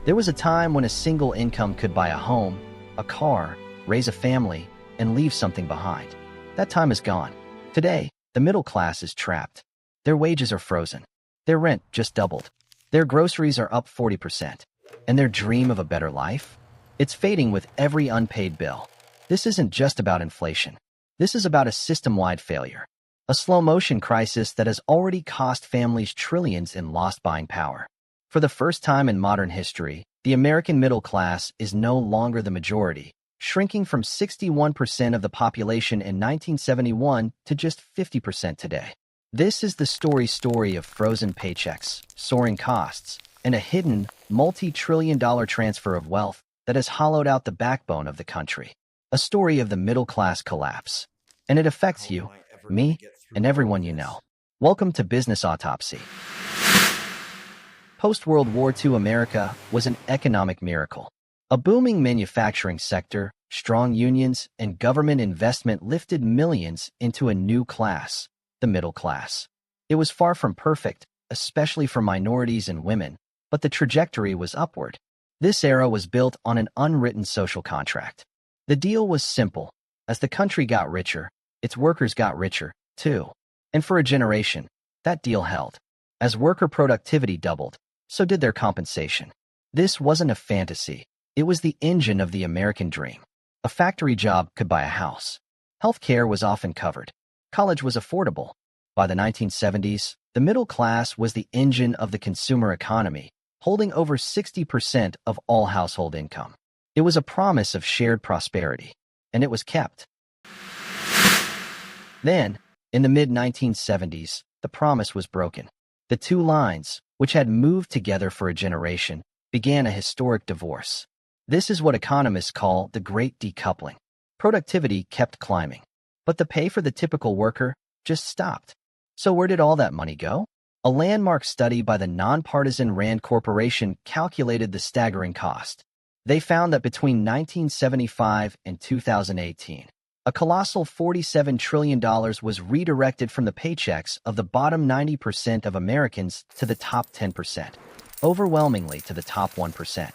There was a time when a single income could buy a home, a car, raise a family, and leave something behind. That time is gone. Today, the middle class is trapped. Their wages are frozen. Their rent just doubled. Their groceries are up 40%. And their dream of a better life? It's fading with every unpaid bill. This isn't just about inflation. This is about a system-wide failure. A slow-motion crisis that has already cost families trillions in lost buying power. For the first time in modern history, the American middle class is no longer the majority, shrinking from 61% of the population in 1971 to just 50% today. This is the story of frozen paychecks, soaring costs, and a hidden, multi-trillion-dollar transfer of wealth that has hollowed out the backbone of the country. A story of the middle-class collapse. And it affects you, me, and everyone you know. Welcome to Business Autopsy. Post-World War II America was an economic miracle. A booming manufacturing sector, strong unions, and government investment lifted millions into a new class, the middle class. It was far from perfect, especially for minorities and women, but the trajectory was upward. This era was built on an unwritten social contract. The deal was simple. As the country got richer, its workers got richer, too. And for a generation, that deal held. As worker productivity doubled, so did their compensation. This wasn't a fantasy. It was the engine of the American dream. A factory job could buy a house. Healthcare was often covered. College was affordable. By the 1970s, the middle class was the engine of the consumer economy, holding over 60% of all household income. It was a promise of shared prosperity, and it was kept. Then, in the mid-1970s, the promise was broken. The two lines, which had moved together for a generation, began a historic divorce. This is what economists call the Great Decoupling. Productivity kept climbing, but the pay for the typical worker just stopped. So where did all that money go? A landmark study by the nonpartisan Rand Corporation calculated the staggering cost. They found that between 1975 and 2018, a colossal $47 trillion was redirected from the paychecks of the bottom 90% of Americans to the top 10%, overwhelmingly to the top 1%.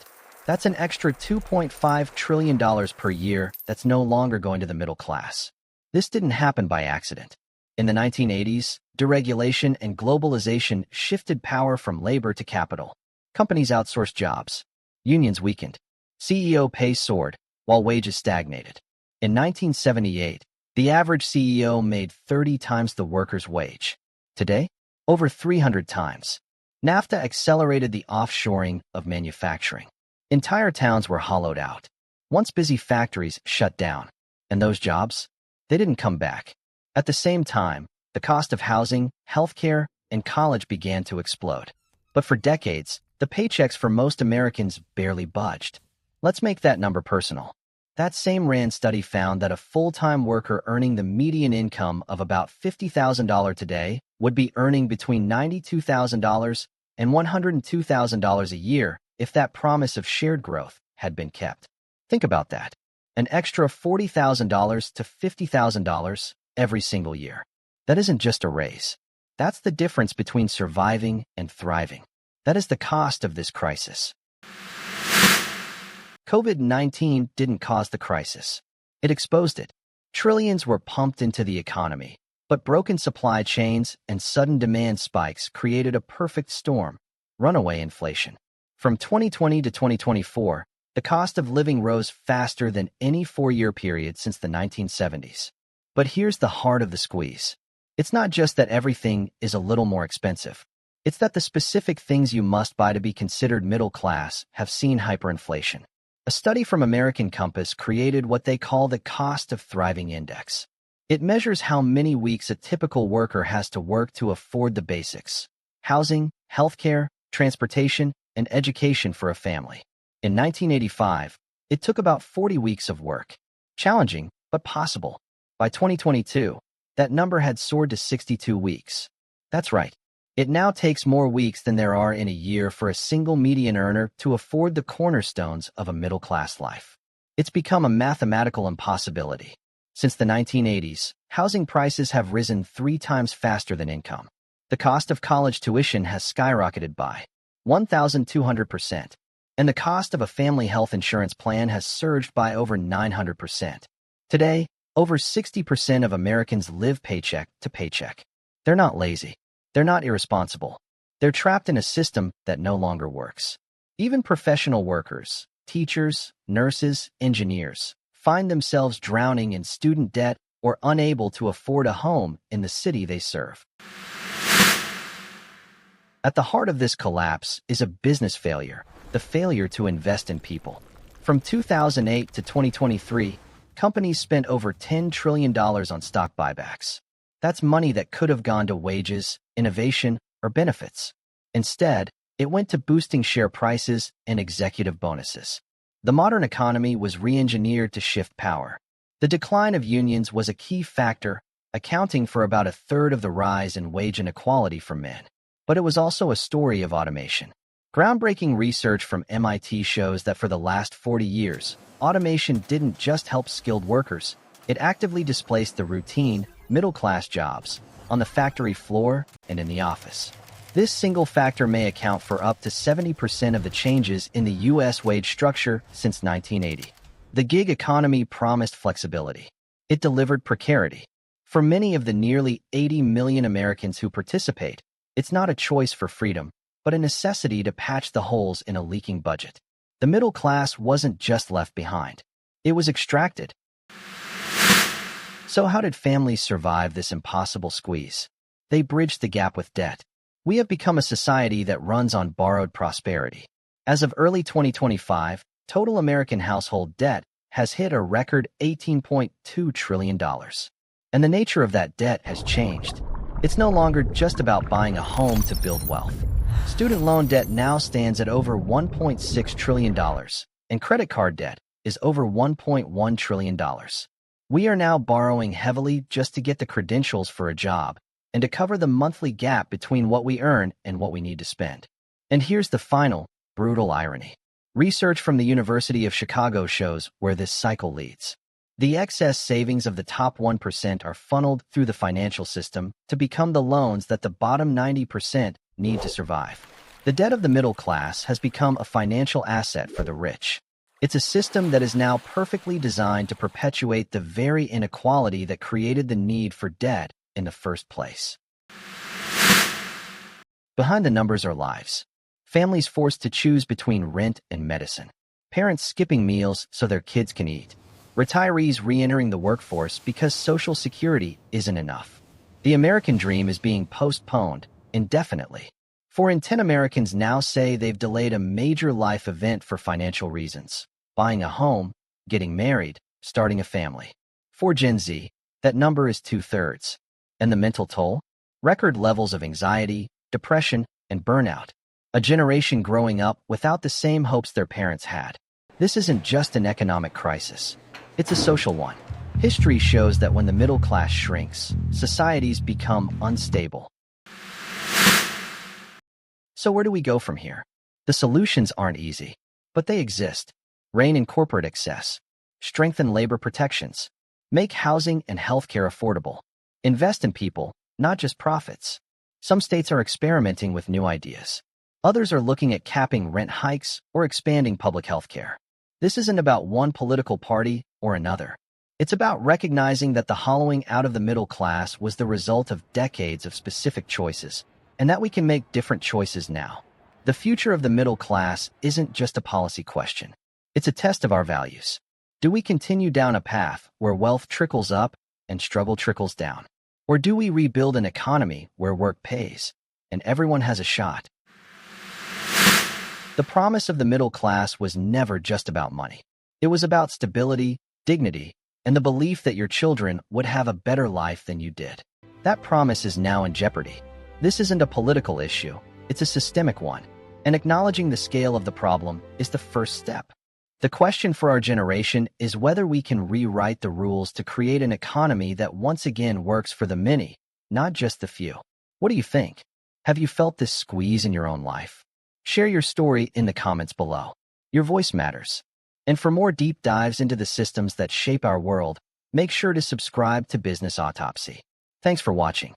That's an extra $2.5 trillion per year that's no longer going to the middle class. This didn't happen by accident. In the 1980s, deregulation and globalization shifted power from labor to capital. Companies outsourced jobs. Unions weakened. CEO pay soared, while wages stagnated. In 1978, the average CEO made 30 times the worker's wage. Today, over 300 times. NAFTA accelerated the offshoring of manufacturing. Entire towns were hollowed out. Once busy factories shut down. And those jobs? They didn't come back. At the same time, the cost of housing, healthcare, and college began to explode. But for decades, the paychecks for most Americans barely budged. Let's make that number personal. That same Rand study found that a full-time worker earning the median income of about $50,000 today would be earning between $92,000 and $102,000 a year if that promise of shared growth had been kept. Think about that. An extra $40,000 to $50,000 every single year. That isn't just a raise. That's the difference between surviving and thriving. That is the cost of this crisis. COVID-19 didn't cause the crisis. It exposed it. Trillions were pumped into the economy, but broken supply chains and sudden demand spikes created a perfect storm, runaway inflation. From 2020 to 2024, the cost of living rose faster than any four-year period since the 1970s. But here's the heart of the squeeze. It's not just that everything is a little more expensive. It's that the specific things you must buy to be considered middle class have seen hyperinflation. A study from American Compass created what they call the Cost of Thriving Index. It measures how many weeks a typical worker has to work to afford the basics: housing, healthcare, transportation, and education for a family. In 1985, it took about 40 weeks of work. Challenging, but possible. By 2022, that number had soared to 62 weeks. That's right. It now takes more weeks than there are in a year for a single median earner to afford the cornerstones of a middle-class life. It's become a mathematical impossibility. Since the 1980s, housing prices have risen 3 times faster than income. The cost of college tuition has skyrocketed by 1,200%. and the cost of a family health insurance plan has surged by over 900%. Today, over 60% of Americans live paycheck to paycheck. They're not lazy. They're not irresponsible. They're trapped in a system that no longer works. Even professional workers, teachers, nurses, engineers, find themselves drowning in student debt or unable to afford a home in the city they serve. At the heart of this collapse is a business failure, the failure to invest in people. From 2008 to 2023, companies spent over $10 trillion on stock buybacks. That's money that could have gone to wages, innovation, or benefits. Instead, it went to boosting share prices and executive bonuses. The modern economy was re-engineered to shift power. The decline of unions was a key factor, accounting for about a third of the rise in wage inequality for men. But it was also a story of automation. Groundbreaking research from MIT shows that for the last 40 years, automation didn't just help skilled workers, it actively displaced the routine, middle-class jobs on the factory floor and in the office. This single factor may account for up to 70% of the changes in the U.S. wage structure since 1980. The gig economy promised flexibility. It delivered precarity. For many of the nearly 80 million Americans who participate, it's not a choice for freedom, but a necessity to patch the holes in a leaking budget. The middle class wasn't just left behind. It was extracted. So how did families survive this impossible squeeze? They bridged the gap with debt. We have become a society that runs on borrowed prosperity. As of early 2025, total American household debt has hit a record $18.2 trillion. And the nature of that debt has changed. It's no longer just about buying a home to build wealth. Student loan debt now stands at over $1.6 trillion, and credit card debt is over $1.1 trillion. We are now borrowing heavily just to get the credentials for a job and to cover the monthly gap between what we earn and what we need to spend. And here's the final, brutal irony. Research from the University of Chicago shows where this cycle leads. The excess savings of the top 1% are funneled through the financial system to become the loans that the bottom 90% need to survive. The debt of the middle class has become a financial asset for the rich. It's a system that is now perfectly designed to perpetuate the very inequality that created the need for debt in the first place. Behind the numbers are lives. Families forced to choose between rent and medicine. Parents skipping meals so their kids can eat. Retirees re-entering the workforce because Social Security isn't enough. The American dream is being postponed indefinitely. 4 in 10 Americans now say they've delayed a major life event for financial reasons. Buying a home, getting married, starting a family. For Gen Z, that number is 2/3. And the mental toll? Record levels of anxiety, depression, and burnout. A generation growing up without the same hopes their parents had. This isn't just an economic crisis. It's a social one. History shows that when the middle class shrinks, societies become unstable. So where do we go from here? The solutions aren't easy, but they exist. Rein in corporate excess. Strengthen labor protections. Make housing and healthcare affordable. Invest in people, not just profits. Some states are experimenting with new ideas. Others are looking at capping rent hikes or expanding public health care. This isn't about one political party or another. It's about recognizing that the hollowing out of the middle class was the result of decades of specific choices, and that we can make different choices now. The future of the middle class isn't just a policy question. It's a test of our values. Do we continue down a path where wealth trickles up and struggle trickles down? Or do we rebuild an economy where work pays and everyone has a shot? The promise of the middle class was never just about money. It was about stability, dignity, and the belief that your children would have a better life than you did. That promise is now in jeopardy. This isn't a political issue, it's a systemic one, and acknowledging the scale of the problem is the first step. The question for our generation is whether we can rewrite the rules to create an economy that once again works for the many, not just the few. What do you think? Have you felt this squeeze in your own life? Share your story in the comments below. Your voice matters. And for more deep dives into the systems that shape our world, make sure to subscribe to Business Autopsy. Thanks for watching.